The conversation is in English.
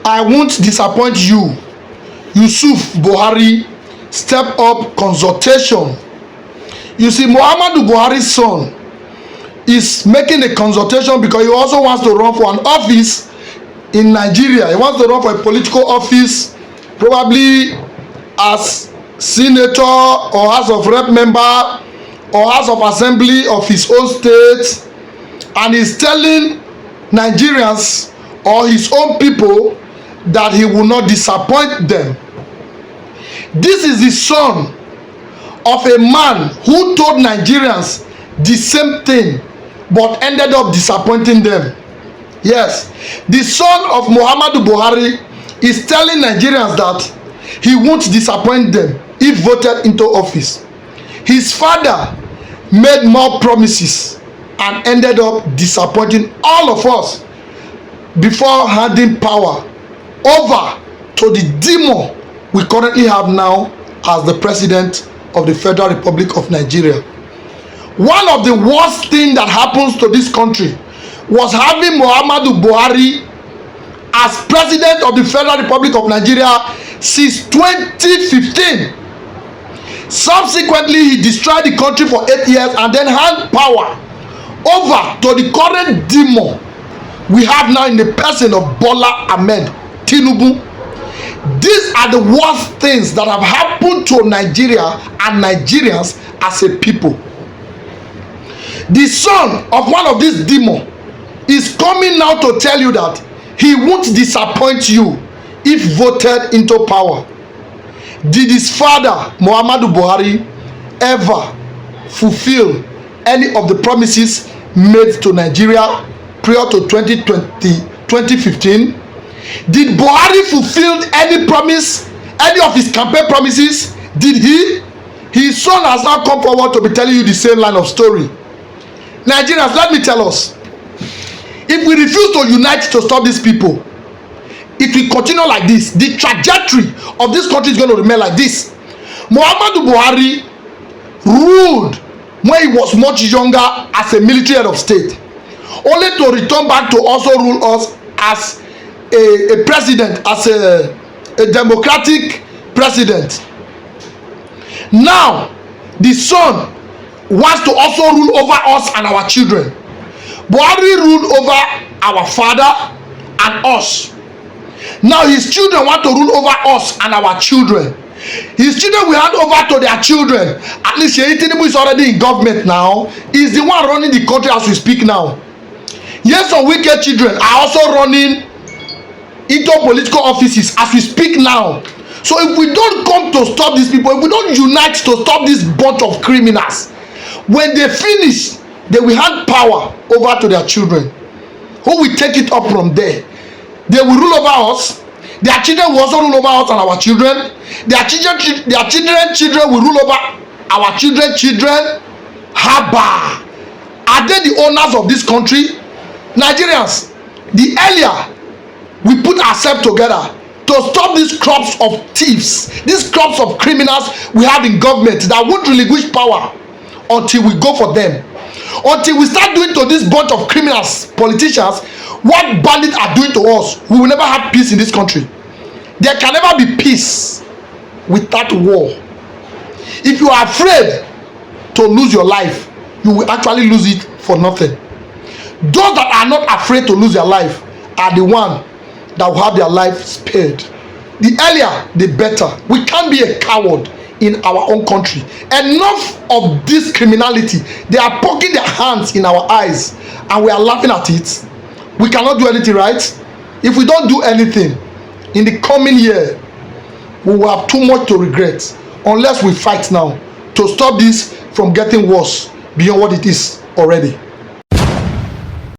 I won't disappoint you. Yusuf Buhari step up consultation. You see, Muhammadu Buhari's son is making a consultation because he also wants to run for an office in Nigeria. He wants to run for a political office, probably as senator or House of Rep member or House of Assembly of his own state, and he's telling Nigerians or his own people that he will not disappoint them. This is the son of a man who told Nigerians the same thing but ended up disappointing them. Yes, the son of Muhammadu Buhari is telling Nigerians that he won't disappoint them if voted into office. His father made more promises and ended up disappointing all of us before handing power over to the demon we currently have now as the president of the Federal Republic of Nigeria. One of the worst things that happens to this country was having Muhammadu Buhari as president of the Federal Republic of Nigeria since 2015. Subsequently, he destroyed the country for 8 years and then hand power over to the current demon we have now in the person of Bola Ahmed Tinubu. These are the worst things that have happened to Nigeria and Nigerians as a people. The son of one of these demons is coming now to tell you that he won't disappoint you if voted into power. Did his father, Muhammadu Buhari, ever fulfill any of the promises made to Nigeria prior to 2015? Did Buhari fulfill any promise, any of his campaign promises? Did he? His son has now come forward to be telling you the same line of story. Nigerians, let me tell us, if we refuse to unite to stop these people, it will continue like this. The trajectory of this country is going to remain like this. Muhammadu Buhari ruled when he was much younger as a military head of state, only to return back to also rule us as a president, as a democratic president. Now, the son wants to also rule over us and our children. Buhari ruled over our father and us. Now his children want to rule over us and our children. His children will hand over to their children. At least Seyi Tinubu is already in government now. He's the one running the country as we speak now. Yes, some wicked children are also running into political offices as we speak now. So if we don't come to stop these people, if we don't unite to stop this bunch of criminals, when they finish, they will hand power over to their children, who will take it up from there. They will rule over us. Their children will also rule over us and our children. Their children will rule over our children. Haba. Are they the owners of this country? Nigerians, the earlier we put ourselves together to stop these crops of thieves, these crops of criminals we have in government that won't relinquish power until we go for them, until we start doing to this bunch of criminals, politicians, what bandits are doing to us, we will never have peace in this country. There can never be peace without war. If you are afraid to lose your life, you will actually lose it for nothing. Those that are not afraid to lose their life are the ones that will have their life spared. The earlier, the better. We can't be a coward in our own country. Enough of this criminality. They are poking their hands in our eyes and we are laughing at it. We cannot do anything, right? If we don't do anything in the coming year, we will have too much to regret unless we fight now to stop this from getting worse beyond what it is already.